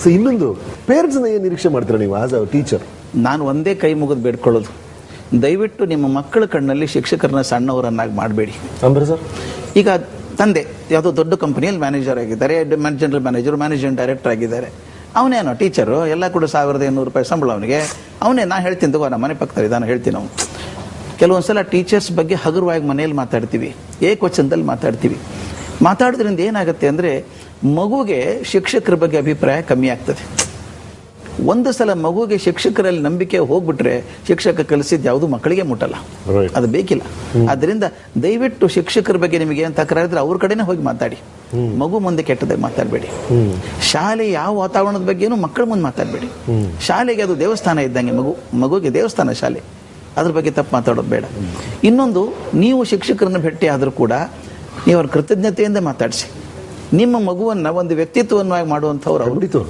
So ಇನ್ನೊಂದು parents ಏನು ನಿರೀಕ್ಷೆ ಮಾಡ್ತೀರಾ ನೀವು ಆಸ್ ಅ ಟೀಚರ್? ನಾನು ಒಂದೇ ಕೈ ಮುಗಿದು ಬೇಡ್ಕೊಳ್ಳೋದು, ದಯವಿಟ್ಟು ನಿಮ್ಮ ಮಕ್ಕಳ ಕಣ್ಣಲ್ಲಿ ಶಿಕ್ಷಕರನ್ನ ಸಣ್ಣವರನ್ನಾಗಿ ಮಾಡಬೇಡಿ. ಅಂದ್ರೆ ಸರ್, ಈಗ ತಂದೆ ಯಾವುದೋ ದೊಡ್ಡ ಕಂಪನಿಯಲ್ಲಿ ಮ್ಯಾನೇಜರ್ ಆಗಿದ್ದಾರೆ, ಜನರಲ್ ಮ್ಯಾನೇಜರ್, ಮ್ಯಾನೇಜಿಂಗ್ ಡೈರೆಕ್ಟರ್ ಆಗಿದ್ದಾರೆ. ಅವನೇನೋ ಟೀಚರು, ಎಲ್ಲ ಕೂಡ 1,800 ರೂಪಾಯಿ ಸಂಬಳ ಅವನಿಗೆ. ಅವನೇ ನಾ ಹೇಳ್ತೀನಿ ತಗೋ, ನಮ್ಮ ಮನೆ ಪಕ್ಕದಲ್ಲಿ ನಾನು ಹೇಳ್ತೀನಿ. ಅವನು ಕೆಲವೊಂದ್ಸಲ ಟೀಚರ್ಸ್ ಬಗ್ಗೆ ಹಗುರವಾಗಿ ಮನೆಯಲ್ಲಿ ಮಾತಾಡ್ತೀವಿ, ಏಕವಚನದಲ್ಲಿ ಮಾತಾಡೋದ್ರಿಂದ ಏನಾಗುತ್ತೆ ಅಂದರೆ ಮಗುಗೆ ಶಿಕ್ಷಕರ ಬಗ್ಗೆ ಅಭಿಪ್ರಾಯ ಕಮ್ಮಿ ಆಗ್ತದೆ. ಒಂದು ಸಲ ಮಗುಗೆ ಶಿಕ್ಷಕರಲ್ಲಿ ನಂಬಿಕೆ ಹೋಗ್ಬಿಟ್ರೆ ಶಿಕ್ಷಕ ಕಲಿಸಿದ್ದು ಯಾವುದು ಮಕ್ಕಳಿಗೆ ಮುಟ್ಟಲ್ಲ, ಅದು ಬೇಕಿಲ್ಲ. ಅದರಿಂದ ದಯವಿಟ್ಟು ಶಿಕ್ಷಕರ ಬಗ್ಗೆ ನಿಮಗೆ ಏನು ತಕರಾರಿದ್ರೆ ಅವ್ರ ಕಡೆನೇ ಹೋಗಿ ಮಾತಾಡಿ, ಮಗು ಮುಂದೆ ಕೆಟ್ಟದಾಗ ಮಾತಾಡಬೇಡಿ. ಶಾಲೆ ಯಾವ ವಾತಾವರಣದ ಬಗ್ಗೆನೂ ಮಕ್ಕಳ ಮುಂದೆ ಮಾತಾಡಬೇಡಿ. ಶಾಲೆಗೆ ಅದು ದೇವಸ್ಥಾನ ಇದ್ದಂಗೆ, ಮಗುಗೆ ದೇವಸ್ಥಾನ ಶಾಲೆ, ಅದ್ರ ಬಗ್ಗೆ ತಪ್ಪು ಮಾತಾಡೋದು ಬೇಡ. ಇನ್ನೊಂದು, ನೀವು ಶಿಕ್ಷಕರನ್ನ ಭೇಟಿ ಆದರೂ ಕೂಡ ನೀವು ಅವ್ರ ಕೃತಜ್ಞತೆಯಿಂದ ಮಾತಾಡಿಸಿ. ನಿಮ್ಮ ಮಗುವನ್ನು ಒಂದು ವ್ಯಕ್ತಿತ್ವವನ್ನಾಗಿ ಮಾಡುವಂಥವ್ರು